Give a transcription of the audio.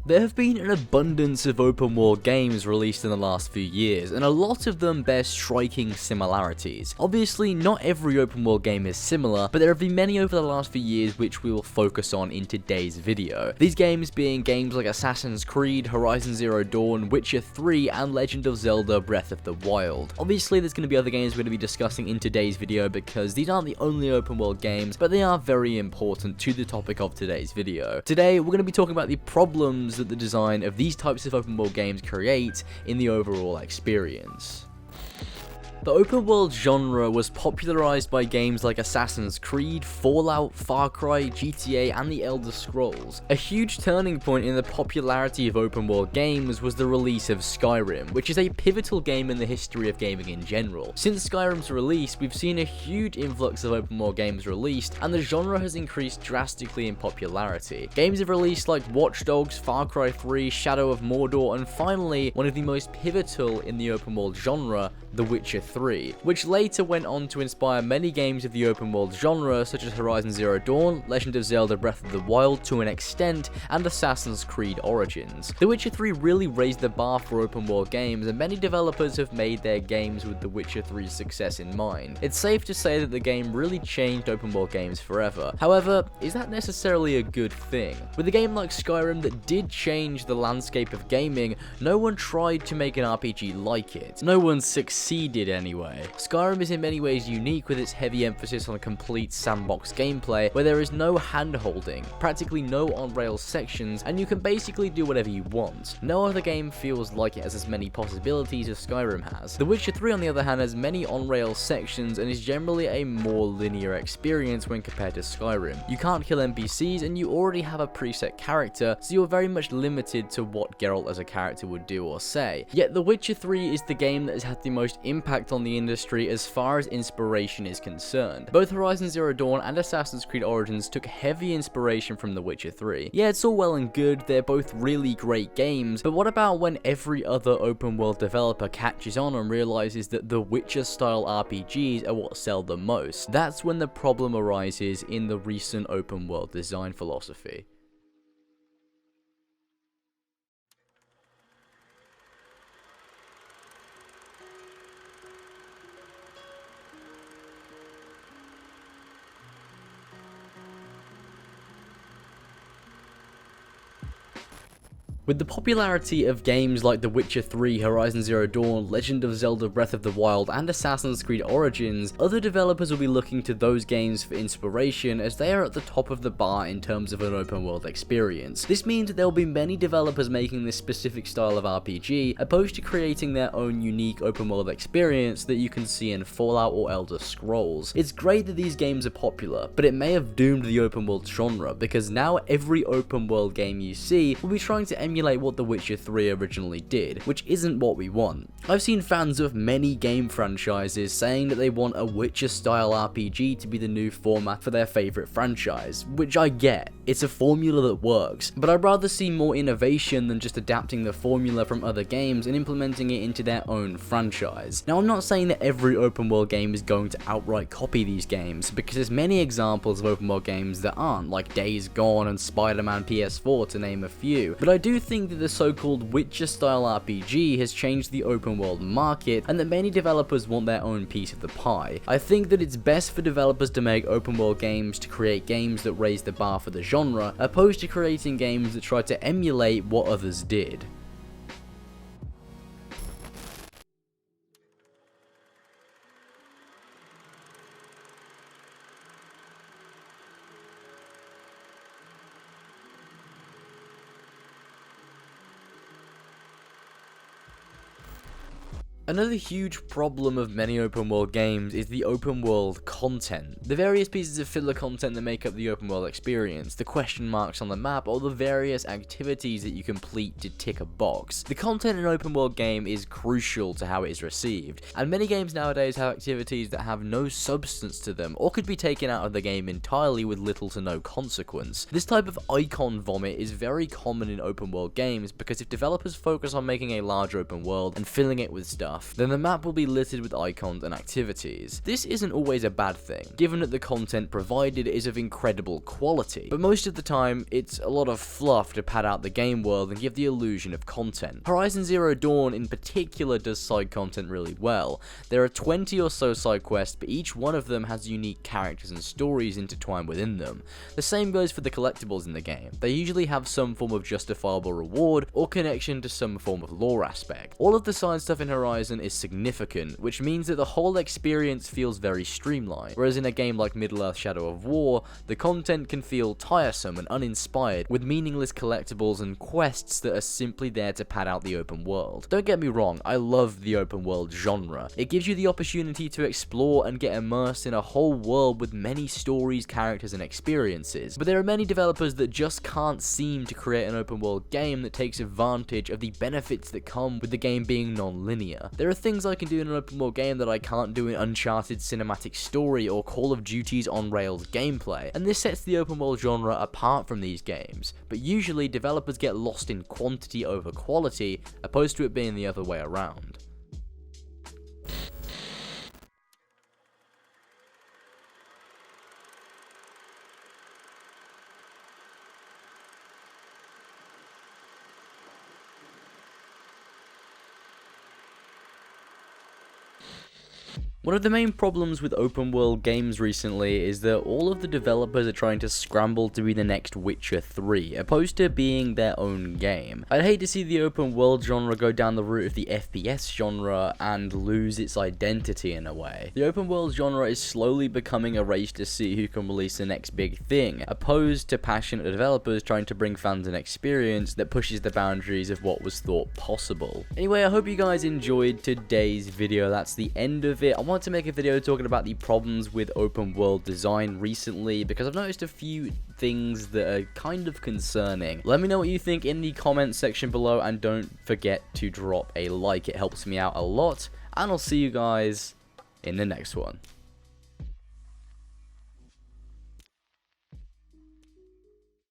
There have been an abundance of open world games released in the last few years, and a lot of them bear striking similarities. Obviously, not every open world game is similar, but there have been many over the last few years which we will focus on in today's video. These games being games like Assassin's Creed, Horizon Zero Dawn, Witcher 3, and Legend of Zelda Breath of the Wild. Obviously, there's going to be other games we're going to be discussing in today's video because these aren't the only open world games, but they are very important to the topic of today's video. Today, we're going to be talking about the problems that the design of these types of open world games create in the overall experience. The open world genre was popularized by games like Assassin's Creed, Fallout, Far Cry, GTA, and the Elder Scrolls. A huge turning point in the popularity of open world games was the release of Skyrim, which is a pivotal game in the history of gaming in general. Since Skyrim's release, we've seen a huge influx of open world games released, and the genre has increased drastically in popularity. Games have released like Watch Dogs, Far Cry 3, Shadow of Mordor, and finally, one of the most pivotal in the open world genre, The Witcher 3, which later went on to inspire many games of the open world genre such as Horizon Zero Dawn, Legend of Zelda Breath of the Wild to an extent, and Assassin's Creed Origins. The Witcher 3 really raised the bar for open world games, and many developers have made their games with The Witcher 3's success in mind. It's safe to say that the game really changed open world games forever. However, is that necessarily a good thing? With a game like Skyrim that did change the landscape of gaming, no one tried to make an RPG like it. No one succeeded anyway. Skyrim is in many ways unique with its heavy emphasis on complete sandbox gameplay where there is no hand-holding, practically no on-rails sections, and you can basically do whatever you want. No other game feels like it has as many possibilities as Skyrim has. The Witcher 3 on the other hand has many on-rails sections and is generally a more linear experience when compared to Skyrim. You can't kill NPCs and you already have a preset character, so you're very much limited to what Geralt as a character would do or say. Yet The Witcher 3 is the game that has had the most impact on the industry as far as inspiration is concerned. Both Horizon Zero Dawn and Assassin's Creed Origins took heavy inspiration from The Witcher 3. Yeah, it's all well and good, they're both really great games, but what about when every other open world developer catches on and realizes that The Witcher style RPGs are what sell the most? That's when the problem arises in the recent open world design philosophy. With the popularity of games like The Witcher 3, Horizon Zero Dawn, Legend of Zelda Breath of the Wild, and Assassin's Creed Origins, other developers will be looking to those games for inspiration as they are at the top of the bar in terms of an open world experience. This means that there will be many developers making this specific style of RPG, opposed to creating their own unique open world experience that you can see in Fallout or Elder Scrolls. It's great that these games are popular, but it may have doomed the open world genre, because now every open world game you see will be trying to emulate what The Witcher 3 originally did, which isn't what we want. I've seen fans of many game franchises saying that they want a Witcher style RPG to be the new format for their favourite franchise, which I get. It's a formula that works, but I'd rather see more innovation than just adapting the formula from other games and implementing it into their own franchise. Now, I'm not saying that every open world game is going to outright copy these games, because there's many examples of open world games that aren't, like Days Gone and Spider-Man PS4 to name a few, but I do think that the so-called Witcher style RPG has changed the open world market and that many developers want their own piece of the pie. I think that it's best for developers to make open world games to create games that raise the bar for the genre, opposed to creating games that try to emulate what others did. Another huge problem of many open world games is the open world content. The various pieces of filler content that make up the open world experience, the question marks on the map, or the various activities that you complete to tick a box. The content in an open world game is crucial to how it is received, and many games nowadays have activities that have no substance to them, or could be taken out of the game entirely with little to no consequence. This type of icon vomit is very common in open world games, because if developers focus on making a large open world and filling it with stuff, enough, then the map will be littered with icons and activities. This isn't always a bad thing, given that the content provided is of incredible quality, but most of the time it's a lot of fluff to pad out the game world and give the illusion of content. Horizon Zero Dawn in particular does side content really well. There are 20 or so side quests, but each one of them has unique characters and stories intertwined within them. The same goes for the collectibles in the game. They usually have some form of justifiable reward or connection to some form of lore aspect. All of the side stuff in Horizon is significant, which means that the whole experience feels very streamlined, whereas in a game like Middle-earth Shadow of War, the content can feel tiresome and uninspired, with meaningless collectibles and quests that are simply there to pad out the open world. Don't get me wrong, I love the open world genre. It gives you the opportunity to explore and get immersed in a whole world with many stories, characters, and experiences, but there are many developers that just can't seem to create an open world game that takes advantage of the benefits that come with the game being non-linear. There are things I can do in an open world game that I can't do in Uncharted cinematic story or Call of Duty's on-rails gameplay, and this sets the open world genre apart from these games, but usually developers get lost in quantity over quality, opposed to it being the other way around. One of the main problems with open world games recently is that all of the developers are trying to scramble to be the next Witcher 3, opposed to being their own game. I'd hate to see the open world genre go down the route of the FPS genre and lose its identity in a way. The open world genre is slowly becoming a race to see who can release the next big thing, opposed to passionate developers trying to bring fans an experience that pushes the boundaries of what was thought possible. Anyway, I hope you guys enjoyed today's video. That's the end of it. I want to make a video talking about the problems with open world design recently, because I've noticed a few things that are kind of concerning. Let me know what you think in the comments section below, and don't forget to drop a like. It helps me out a lot, and I'll see you guys in the next one.